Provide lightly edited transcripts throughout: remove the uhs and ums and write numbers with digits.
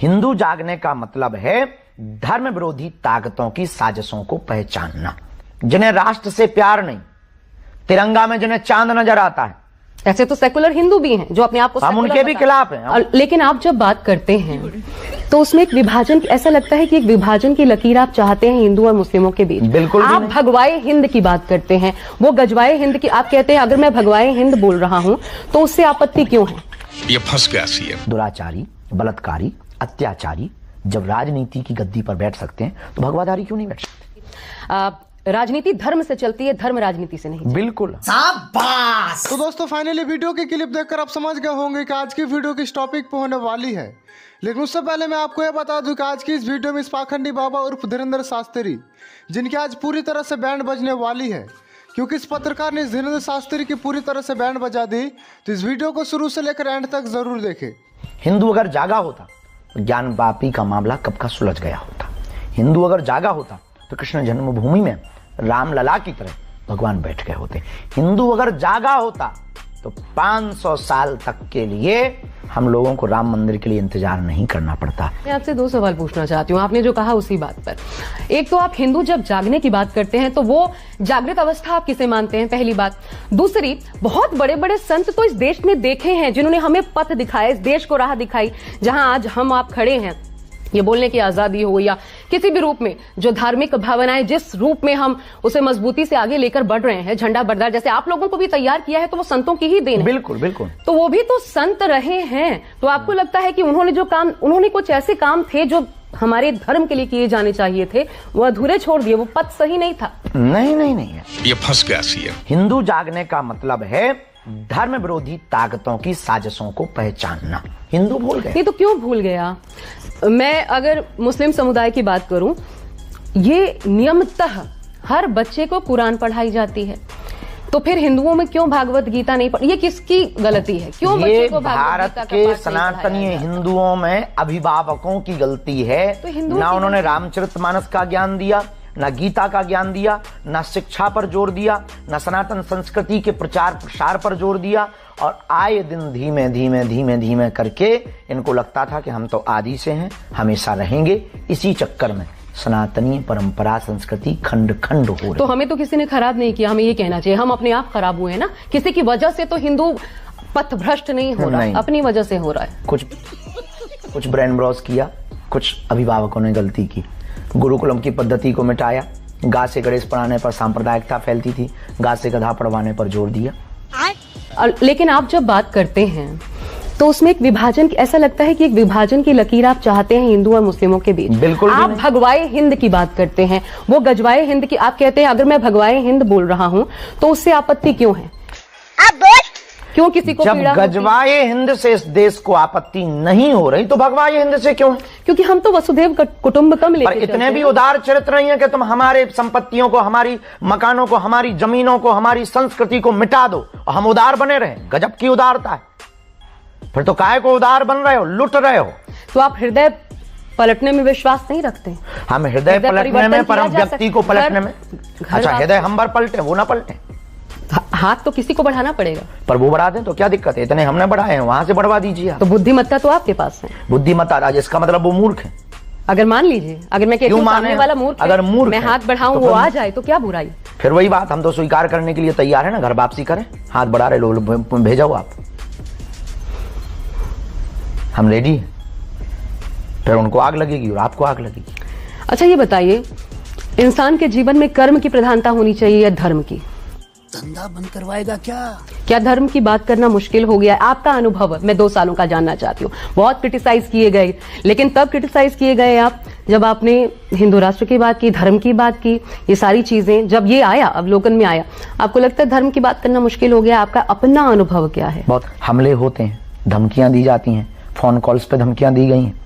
हिंदू जागने का मतलब है धर्म विरोधी ताकतों की साजिशों को पहचानना, जिन्हें राष्ट्र से प्यार नहीं, तिरंगा में जिन्हें चांद नजर आता है। ऐसे तो सेकुलर हिंदू भी हैं जो अपने आप को हम उनके भी खिलाफ हैं। लेकिन आप जब बात करते हैं तो उसमें एक विभाजन, ऐसा लगता है कि एक विभाजन की लकीर आप चाहते हैं हिंदू और मुस्लिमों के बीच। बिल्कुल आप भगवाए हिंद की बात करते हैं, वो गजवाए हिंद की आप कहते हैं। अगर मैं भगवाए हिंद बोल रहा हूं तो उससे आपत्ति क्यों है? ये फंस गया सीएम। दुराचारी, बलात्कारी, अत्याचारी जब राजनीति की गद्दी पर बैठ सकते हैं तो भगवाधारी क्यों नहीं बैठ सकते? राजनीति धर्म से चलती है, धर्म राजनीति से नहीं। बिल्कुल। शाबाश। तो दोस्तों फाइनली वीडियो की क्लिप देखकर आप समझ गए होंगे कि आज की वीडियो किस टॉपिक पे होने वाली है। लेकिन उससे पहले मैं आपको यह बता दूं कि आज की इस वीडियो में इस पाखंडी बाबा उर्फ धीरेन्द्र शास्त्री, जिनकी आज पूरी तरह से बैंड बजने वाली है, क्योंकि इस पत्रकार ने इस धीरेन्द्र शास्त्री की पूरी तरह से बैंड बजा दी। तो इस वीडियो को शुरू से लेकर एंड तक जरूर देखें। हिंदू अगर जागा होता तो ज्ञान वापी का मामला कब का सुलझ गया होता। हिंदू अगर जागा होता तो कृष्ण जन्मभूमि में रामलला की तरह भगवान बैठ गए होते। हिंदू अगर जागा होता तो 500 साल तक के लिए हम लोगों को राम मंदिर के लिए इंतजार नहीं करना पड़ता। मैं आपसे 2 सवाल पूछना चाहती हूँ, आपने जो कहा उसी बात पर। एक तो आप हिंदू जब जागने की बात करते हैं तो वो जागृत अवस्था आप किसे मानते हैं, पहली बात। दूसरी, बहुत बड़े बड़े संत तो इस देश में देखे हैं जिन्होंने हमें पथ दिखाया, इस देश को राह दिखाई, जहां आज हम आप खड़े हैं। ये बोलने की आजादी हो या किसी भी रूप में जो धार्मिक भावनाएं जिस रूप में हम उसे मजबूती से आगे लेकर बढ़ रहे हैं, झंडा बरदार जैसे आप लोगों को भी तैयार किया है, तो वो संतों की ही देन है। बिल्कुल बिल्कुल। तो वो भी तो संत रहे हैं। तो आपको लगता है कि उन्होंने कुछ ऐसे काम थे जो हमारे धर्म के लिए किए जाने चाहिए थे, वो अधूरे छोड़ दिए, वो पथ सही नहीं था? नहीं है। ये फंस गया सीएम। हिंदू जागने का मतलब है धर्म विरोधी ताकतों की साजिशों को पहचानना। हिंदू भूल गए। नहीं तो क्यों भूल गया? मैं अगर मुस्लिम समुदाय की बात करूं, ये नियमतः हर बच्चे को कुरान पढ़ाई जाती है, तो फिर हिंदुओं में क्यों भागवत गीता नहीं पढ़? ये किसकी गलती है? क्यों बच्चे को भारत के सनातनी हिंदुओं में अभिभावकों की गलती है। तो ना उन्होंने रामचरितमानस का ज्ञान दिया, ना गीता का ज्ञान दिया, ना शिक्षा पर जोर दिया, ना सनातन संस्कृति के प्रचार प्रसार पर जोर दिया। और आए दिन धीमे धीमे करके इनको लगता था कि हम तो आदि से हैं, हमेशा रहेंगे। इसी चक्कर में सनातनी परंपरा संस्कृति खंड खंड हो रही। तो हमें तो किसी ने खराब नहीं किया, हमें ये कहना चाहिए हम अपने आप खराब हुए हैं ना। किसी की वजह से तो हिंदू पथ भ्रष्ट नहीं हो रहा है, अपनी वजह से हो रहा है। कुछ ब्रेन वॉश किया, कुछ अभिभावकों ने गलती की। गुरुकुलम की पद्धति को मिटाया, गा से गणेश पढ़ाने पर सांप्रदायिकता फैलती थी, गा से गधा पढ़वाने पर जोर दिया। लेकिन आप जब बात करते हैं तो उसमें एक विभाजन, ऐसा लगता है कि एक विभाजन की लकीर आप चाहते हैं हिंदू और मुस्लिमों के बीच। बिल्कुल। आप भगवाए हिंद की बात करते हैं, वो गजवाए हिंद की आप कहते हैं। अगर मैं भगवाए हिंद बोल रहा हूं तो उससे आपत्ति क्यों है? क्यों किसी को जब गजवाए हिंद से इस देश को आपत्ति नहीं हो रही तो भगवाए हिंद से क्यों है? क्योंकि हम तो वसुधैव कुटुंबकम लेकर इतने भी उदार चरित्र नहीं है कि तुम हमारे संपत्तियों को, हमारी मकानों को, हमारी जमीनों को, हमारी संस्कृति को मिटा दो और हम उदार बने रहे। गजब की उदारता है। फिर तो काहे को उदार बन रहे हो, लुट रहे हो। तो आप हृदय पलटने में विश्वास नहीं रखते? हम हृदय पलटने में, पर हम व्यक्ति को पलटने में। अच्छा, हृदय हम बार पलटे, वो ना पलटे। हाथ तो किसी को बढ़ाना पड़ेगा। पर वो बढ़ा दें तो क्या दिक्कत है? इतने हमने बढ़ाए हैं, वहां से बढ़वा दीजिए। तो बुद्धिमत्ता तो आपके पास है। बुद्धिमत्ता राज, इसका मतलब वो मूर्ख है। अगर मान लीजिए, अगर मैं कहती हूं सामने वाला मूर्ख, अगर मूर्ख मैं हाथ बढ़ाऊं वो आ जाए तो क्या बुराई? फिर वही बात, हम तो स्वीकार करने के लिए तैयार है ना। घर वापसी करें, हाथ बढ़ा रहे लोग, भेजाओ आप, हम रेडी हैं। फिर उनको आग लगेगी और आपको आग लगेगी। अच्छा ये बताइए, इंसान के जीवन में कर्म की प्रधानता होनी चाहिए या धर्म की? धंधा बंद करवाएगा क्या धर्म की बात करना मुश्किल हो गया? आपका अनुभव मैं 2 सालों का जानना चाहती हूँ। बहुत क्रिटिसाइज किए गए, लेकिन तब क्रिटिसाइज किए गए आप जब आपने हिंदू राष्ट्र की बात की, धर्म की बात की, ये सारी चीजें जब ये आया, अवलोकन में आया, आपको लगता है धर्म की बात करना मुश्किल हो गया? आपका अपना अनुभव क्या है? बहुत हमले होते हैं, धमकियां दी जाती हैं, फोन कॉल्स पे धमकियां दी गई हैं,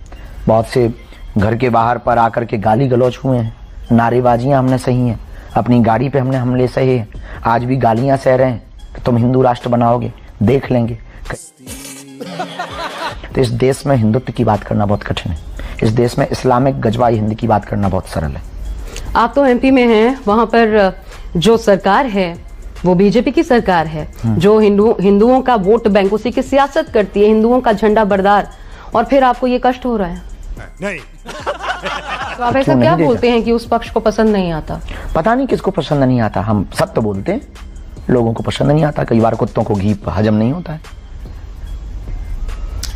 बहुत से घर के बाहर पर आकर के गाली गलौज हुए हैं, नारेबाजियां हमने सही हैं, अपनी गाड़ी पे हमने हमले सहे हैं, आज भी गालियां सह रहे हैं कि तुम हिंदू राष्ट्र बनाओगे, देख लेंगे। तो इस देश में हिंदुत्व की बात करना बहुत कठिन है। इस देश में इस्लामिक गजवाई हिंद की बात करना बहुत सरल है। आप तो एमपी में हैं, वहां पर जो सरकार है वो बीजेपी की सरकार है, जो हिंदुओं का वोट बैंक, उसी की सियासत करती है, हिंदुओं का झंडा बरदार, और फिर आपको ये कष्ट हो रहा है। नहीं। तो आप ऐसा क्यों क्या नहीं देखा? बोलते हैं कि उस पक्ष को पसंद नहीं आता? पता नहीं किसको पसंद नहीं आता, हम सब तो बोलते हैं, लोगों को पसंद नहीं आता। कई बार कुत्तों को घी हजम नहीं होता है।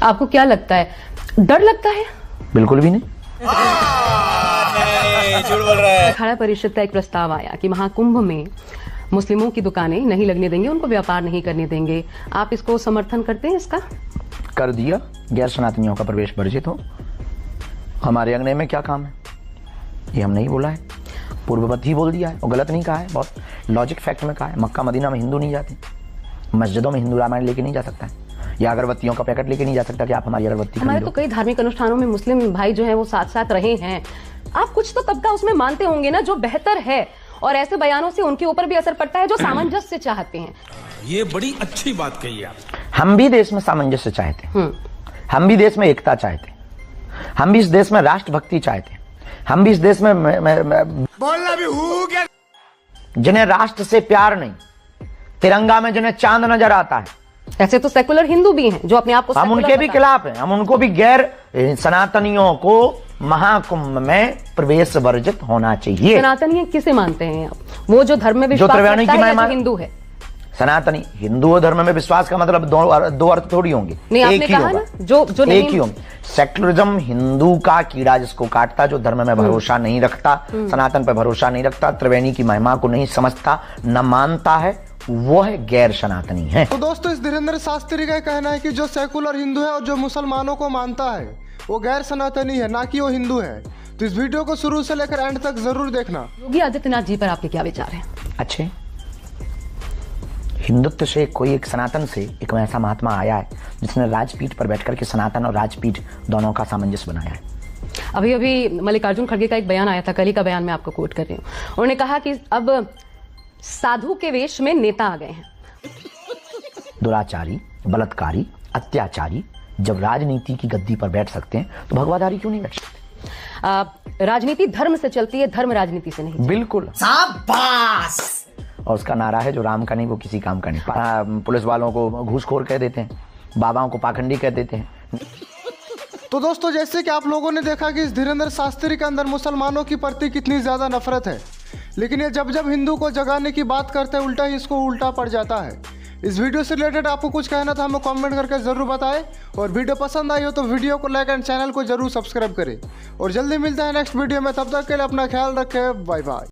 आपको क्या लगता है, डर लगता है? बिल्कुल भी नहीं। अखाड़ा परिषद का एक प्रस्ताव आया कि महाकुंभ में मुस्लिमों की दुकानें नहीं लगने देंगे, उनको व्यापार नहीं करने देंगे। आप इसको समर्थन करते हैं इसका? कर दिया, गैर सनातनियों का प्रवेश वर्जित हो। हमारे अंगने में क्या काम है, ये हम नहीं बोला है, पूर्ववत ही बोल दिया है और गलत नहीं कहा है, बहुत लॉजिक फैक्ट में कहा है। मक्का मदीना में हिंदू नहीं जाते, मस्जिदों में हिंदू रामायण लेके नहीं जा सकता है, या अगरबत्तियों का पैकेट लेके नहीं जा सकता कि आप हमारी अगरबत्ती हमारे खरीदो। तो कई धार्मिक अनुष्ठानों में मुस्लिम भाई जो है वो साथ साथ रहे हैं। आप कुछ तो तबका उसमें मानते होंगे ना जो बेहतर है, और ऐसे बयानों से उनके ऊपर भी असर पड़ता है जो सामंजस्य चाहते हैं। ये बड़ी अच्छी बात कही आप। हम भी देश में सामंजस्य चाहते हैं, हम भी देश में एकता चाहते हैं, हम भी इस देश में राष्ट्रभक्ति चाहते हैं, हम भी इस देश में बोलना भी हूँ क्या? जिन्हें राष्ट्र से प्यार नहीं, तिरंगा में जिन्हें चांद नजर आता है, ऐसे तो सेकुलर हिंदू भी हैं जो अपने आप को हम secular उनके भी बताते खिलाफ हैं। हम उनको भी गैर सनातनियों को महाकुंभ में प्रवेश वर्जित होना हैं। चाहिए। सनातनी किसे मानते हैं आप? वो जो धर्म में विश्वास त्रिवेणी रखता की है या महिमा- जो हिंदू है? सनातनी हिंदू धर्म में विश्वास का मतलब दो अर्थ थोड़ी होंगे, नहीं, आपने एक ही कहा होगा, ना, जो एक नहीं- ही होंगे। सेक्युलरिज्म हिंदू का कीड़ा जिसको काटता, जो धर्म में भरोसा नहीं रखता, सनातन पर भरोसा नहीं रखता, त्रिवेणी की महिमा को नहीं समझता, न मानता है, वो है गैर सनातनी है। तो दोस्तों इस धीरेन्द्र शास्त्री का कहना है कि जो सेकुलर हिंदू है और जो मुसलमानों को मानता है वो गैर सनातनी है, ना कि वो हिंदू है। तो इस वीडियो को शुरू से लेकर एंड तक जरूर देखना। योगी आदित्यनाथ जी पर आपके क्या विचार हैं? अच्छे हिंदुत्व से कोई एक सनातन से एक ऐसा महात्मा आया है जिसने राजपीठ पर बैठकर के सनातन और राजपीठ दोनों का सामंजस्य बनाया है। अभी अभी मल्लिकार्जुन खड़गे का एक बयान आया था, कल ही का बयान मैं आपको कोट कर रही हूँ। उन्होंने कहा कि अब साधु के वेश में नेता आ गए हैं। दुराचारी, बलात्कारी, अत्याचारी जब राजनीति की गद्दी पर बैठ सकते हैं तो भगवाधारी क्यों नहीं बैठ सकते? राजनीति धर्म से चलती है, धर्म राजनीति से नहीं। बिल्कुल। और उसका नारा है जो राम का नहीं वो किसी काम का नहीं। पुलिस वालों को घूसखोर कह देते हैं, बाबाओं को पाखंडी कह देते हैं। तो दोस्तों जैसे कि आप लोगों ने देखा कि इस धीरेन्द्र शास्त्री के अंदर मुसलमानों की प्रति कितनी ज्यादा नफरत है, लेकिन ये जब जब हिंदू को जगाने की बात करते हैं उल्टा ही इसको उल्टा पड़ जाता है। इस वीडियो से रिलेटेड आपको कुछ कहना था हमें कमेंट करके जरूर बताएं, और वीडियो पसंद आई हो तो वीडियो को लाइक एंड चैनल को जरूर सब्सक्राइब करें। और जल्दी मिलते हैं नेक्स्ट वीडियो में, तब तक के लिए अपना ख्याल रखें, बाय बाय।